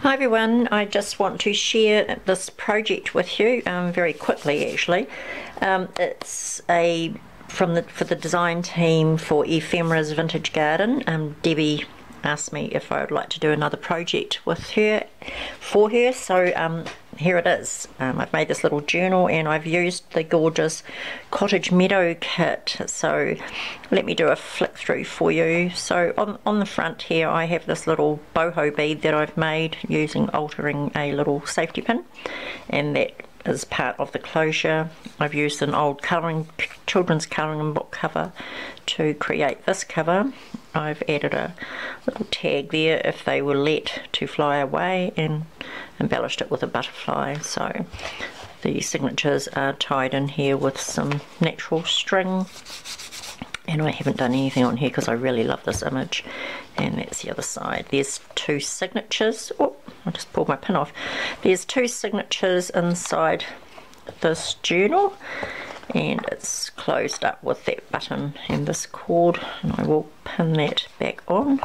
Hi everyone, I just want to share this project with you very quickly actually. It's for the design team for Ephemera's Vintage Garden. Debbie asked me if I would like to do another project with her, for her, so here it is. I've made this little journal and I've used the gorgeous Cottage Meadow kit, so let me do a flick through for you. So on the front here I have this little boho bead that I've made altering a little safety pin, and that is part of the closure. I've used an old children's colouring book cover to create this cover. I've added a little tag there if they were let to fly away, and embellished it with a butterfly. So the signatures are tied in here with some natural string, and I haven't done anything on here because I really love this image. And that's the other side. There's two signatures. Oh, I just pulled my pin off. There's two signatures inside this journal, and it's closed up with that button and this cord, and I will pin that back on.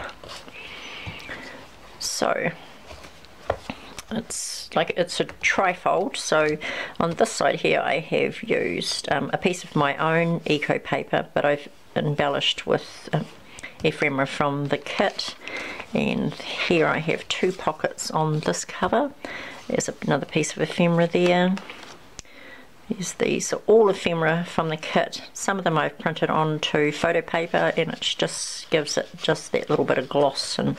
So it's a trifold. So on this side here I have used a piece of my own eco paper, but I've embellished with ephemera from the kit, and here I have two pockets on this cover. There's another piece of ephemera there. These are all ephemera from the kit. Some of them I've printed onto photo paper, and it just gives it just that little bit of gloss and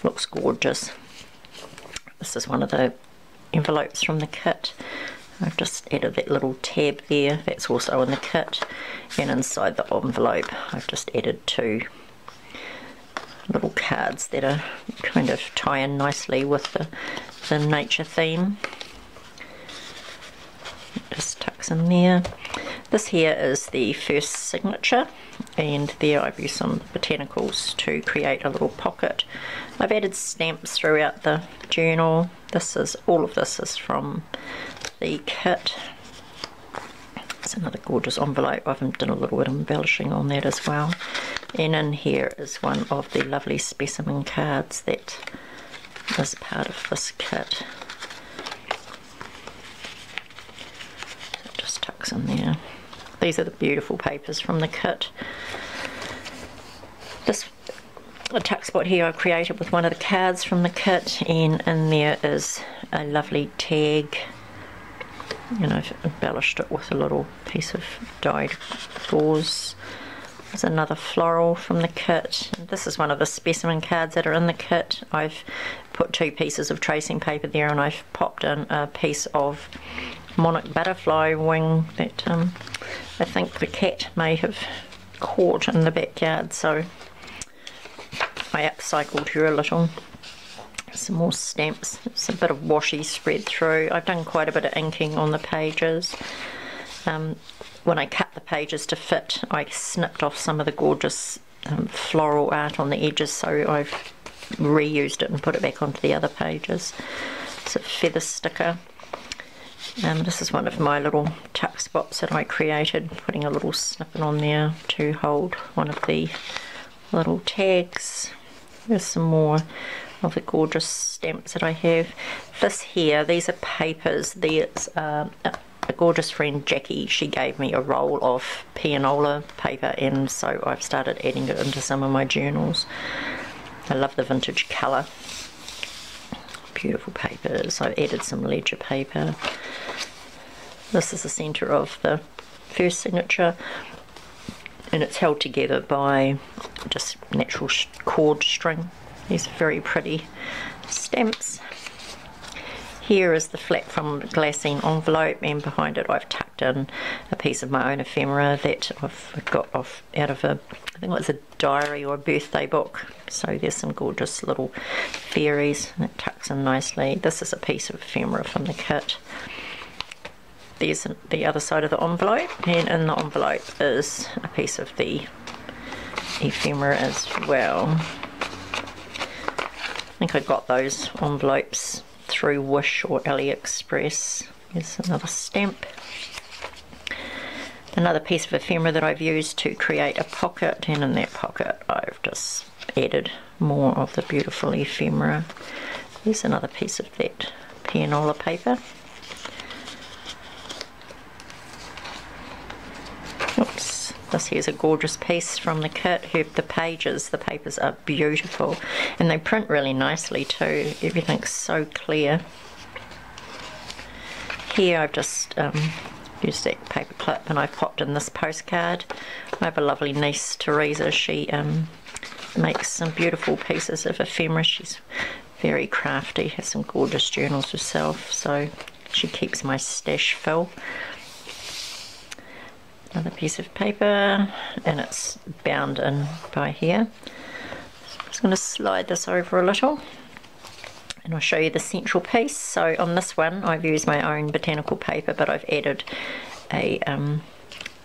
looks gorgeous. This is one of the envelopes from the kit. I've just added that little tab there, that's also in the kit, and inside the envelope I've just added two little cards that are kind of tie in nicely with the nature theme. Just tucks in there. This here is the first signature, and there I've used some botanicals to create a little pocket. I've added stamps throughout the journal. All of this is from the kit. It's another gorgeous envelope. I've done a little bit of embellishing on that as well. And in here is one of the lovely specimen cards that is part of this kit. So it just tucks in there. These are the beautiful papers from the kit. A tuck spot here I created with one of the cards from the kit, and in there is a lovely tag, and I've embellished it with a little piece of dyed gauze. There's another floral from the kit. And this is one of the specimen cards that are in the kit. I've put two pieces of tracing paper there, and I've popped in a piece of monarch butterfly wing that I think the cat may have caught in the backyard, so I upcycled her a little. Some more stamps. It's a bit of washi spread through. I've done quite a bit of inking on the pages. When I cut the pages to fit, I snipped off some of the gorgeous floral art on the edges, so I've reused it and put it back onto the other pages. It's a feather sticker. This is one of my little tuck spots that I created, putting a little snippet on there to hold one of the little tags. There's some more of the gorgeous stamps that I have. These are papers. There's a gorgeous friend, Jackie. She gave me a roll of pianola paper, and so I've started adding it into some of my journals. I love the vintage colour. Beautiful papers. I've added some ledger paper. This is the centre of the first signature, and it's held together by just natural cord string. These are very pretty stamps. Here is the flap from the glassine envelope, and behind it I've tucked in a piece of my own ephemera that I've got out of I think it was a diary or a birthday book. So there's some gorgeous little fairies, and it tucks in nicely. This is a piece of ephemera from the kit. There's the other side of the envelope, and in the envelope is a piece of the ephemera as well. I think I got those envelopes through Wish or AliExpress. Here's another stamp. Another piece of ephemera that I've used to create a pocket, and in that pocket I've just added more of the beautiful ephemera. Here's another piece of that pianola paper. Oops, this here's a gorgeous piece from the kit. The papers are beautiful, and they print really nicely too. Everything's so clear. Here I've just used that paper clip and I've popped in this postcard. I have a lovely niece, Teresa. She makes some beautiful pieces of ephemera. She's very crafty, has some gorgeous journals herself, so she keeps my stash full. Another piece of paper, and it's bound in by here. So I'm just going to slide this over a little and I'll show you the central piece. So on this one I've used my own botanical paper, but I've added a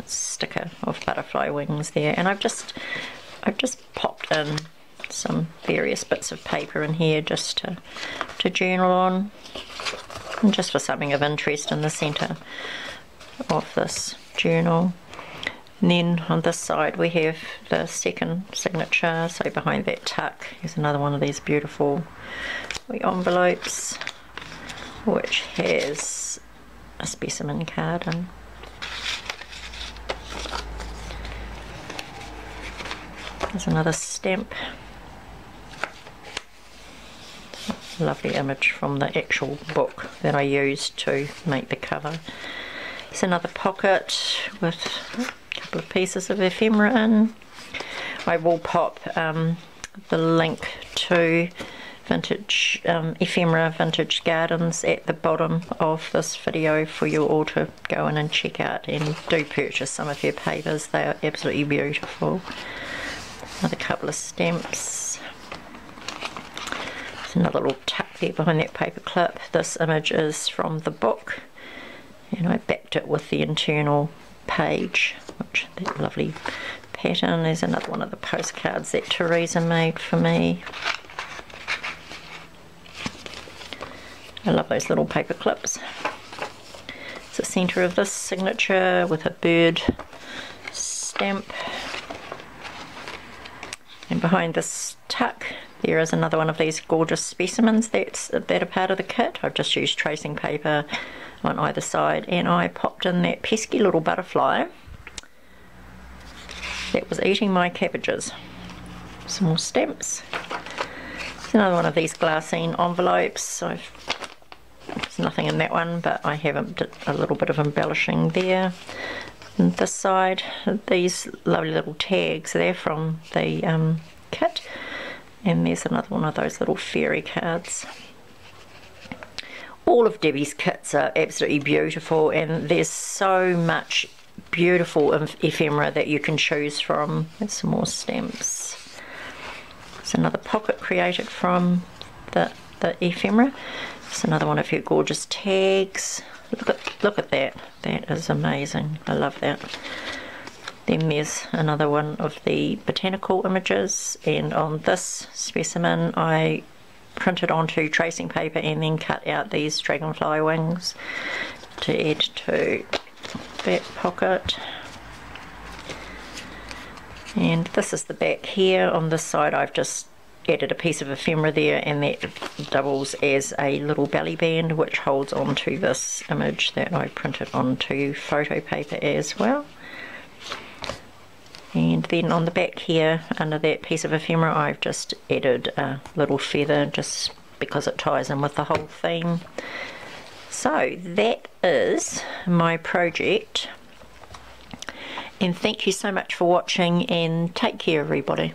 sticker of butterfly wings there, and I've just popped in some various bits of paper in here just to journal on, and just for something of interest in the centre of this journal. And then on this side we have the second signature, so behind that tuck is another one of these beautiful envelopes which has a specimen card in. There's another stamp. Lovely image from the actual book that I used to make the cover. There's another pocket with a couple of pieces of ephemera in. I will pop the link to vintage ephemera vintage gardens at the bottom of this video for you all to go in and check out, and do purchase some of their papers. They are absolutely beautiful. Another couple of stamps. There's another little tuck there behind that paper clip. This image is from the book, and I backed it with the internal page, which that lovely pattern. There's another one of the postcards that Teresa made for me. I love those little paper clips. It's the centre of this signature with a bird stamp. And behind this tuck there is another one of these gorgeous specimens that are part of the kit. I've just used tracing paper on either side, and I popped in that pesky little butterfly that was eating my cabbages. Some more stamps. There's another one of these glassine envelopes. There's nothing in that one, but I have a little bit of embellishing there. And this side, these lovely little tags there from the kit, and there's another one of those little fairy cards. All of Debbie's kits are absolutely beautiful, and there's so much beautiful ephemera that you can choose from. There's some more stamps. There's another pocket created from the ephemera. There's another one of her gorgeous tags. Look at that. That is amazing. I love that. Then there's another one of the botanical images, and on this specimen I printed onto tracing paper and then cut out these dragonfly wings to add to that pocket. And this is the back here. On this side I've just added a piece of ephemera there, and that doubles as a little belly band which holds onto this image that I printed onto photo paper as well. And then on the back here, under that piece of ephemera, I've just added a little feather just because it ties in with the whole theme. So that is my project, and thank you so much for watching, and take care everybody.